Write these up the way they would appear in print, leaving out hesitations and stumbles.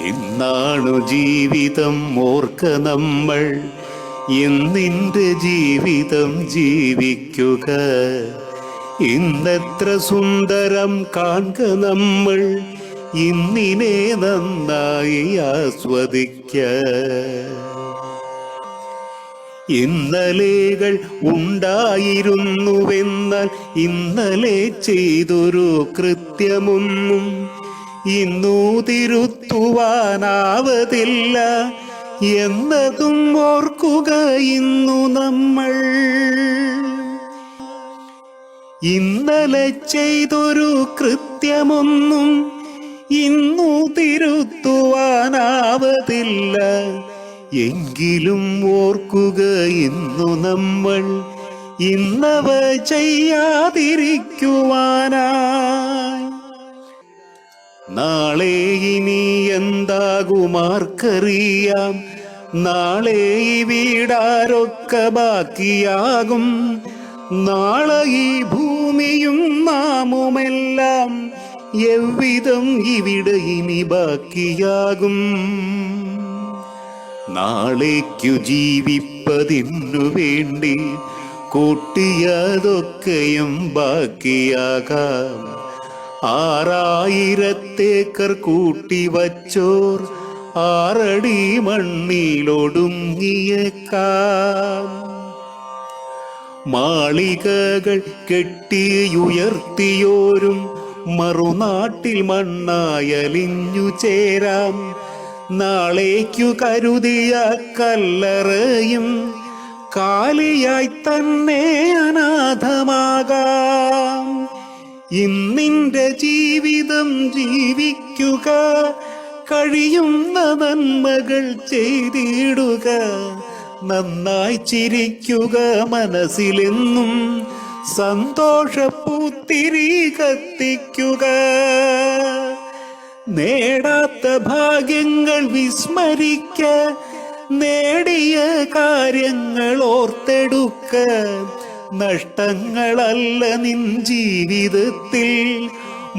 ഇന്നാണു ജീവിതം ഓർക്ക നമ്മൾ, ഇന്നിൻ്റെ ജീവിതം ജീവിക്കുക. ഇന്നെത്ര സുന്ദരം കാൺക നമ്മൾ, ഇന്നിനെ നന്നായി ആസ്വദിക്ക. ഇന്നലെകൾ ഉണ്ടായിരുന്നുവെന്നാൽ ഇന്നലെ ചെയ്തൊരു കൃത്യമൊന്നും ഇന്നു തിരുത്തുവാനാവതില്ല എന്നതും ഓർക്കുക ഇന്നു നമ്മൾ. ഇന്നലെ ചെയ്തൊരു കൃത്യമൊന്നും ഇന്നു തിരുത്തുവാനാവതില്ല എങ്കിലും ഓർക്കുക ഇന്നു നമ്മൾ ഇന്നവ ചെയ്യാതിരിക്കുവാനായി. നാളെ ഇനി എന്താകുമാർക്കറിയാം, നാളെ ഈ വീടാരൊക്കെ ബാക്കിയാകും. നാളെ ഈ ഭൂമിയും നാമുമെല്ലാം എவ்விதം ഇവിടെ ഇനി ബാക്കിയാകും. നാളേക്കു ജീവിപ്പതിനു വേണ്ടി കൂട്ടിയതൊക്കെയും ബാക്കിയാകാം. 6000 ഏക്കർ കൂട്ടിവച്ചോർ 6 അടി മണ്ണിലൊടുങ്ങിയേക്കാം. മാളികകൾ കെട്ടിയുയർത്തിയോരും മറുനാട്ടിൽ മണ്ണായലിഞ്ഞു ചേരാം. നാളേക്കു കരുതിയ കല്ലറയും കാലിയായി തന്നെ അനാഥമാകാം. ഇന്നിൻ്റെ ജീവിതം ജീവിക്കുക, കഴിയുന്ന നന്മകൾ ചെയ്തിടുക. നന്നായി ചിരിക്കുക, മനസ്സിലെന്നും സന്തോഷപ്പൂത്തിരി കത്തിക്കുക. നേടാത്ത ഭാഗ്യങ്ങൾ വിസ്മരിക്ക, നേടിയ കാര്യങ്ങൾ ഓർത്തെടുക്ക. നഷ്ടങ്ങളല്ല നിൻ ജീവിതത്തിൽ,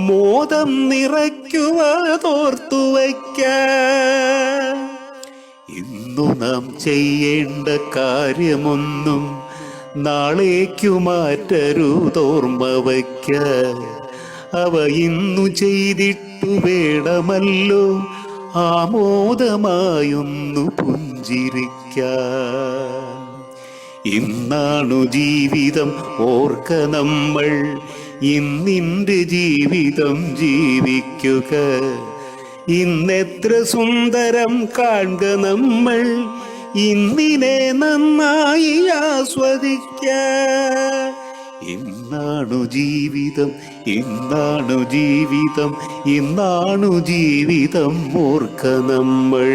മോദം നിറയ്ക്കുവതോർത്തുവയ്ക്ക. ഇന്നു നാം ചെയ്യേണ്ട കാര്യമൊന്നും നാളേക്കു മാറ്റരുതോർമ്മ വയ്ക്ക. അവ ഇന്നു ചെയ്തിട്ടു വേണമല്ലോ ആമോദമായൊന്നു പുഞ്ചിരിക്കാൻ. ഇന്നാണു ജീവിതം ഓർക്ക നമ്മൾ, ഇന്നിൻ്റെ ജീവിതം ജീവിക്കുക. ഇന്നെത്ര സുന്ദരം കാൺക നമ്മൾ, ഇന്നിനെ നന്നായി ആസ്വദിക്ക. ഇന്നാണു ജീവിതം, ഇന്നാണു ജീവിതം, ഇന്നാണു ജീവിതം ഓർക്ക നമ്മൾ.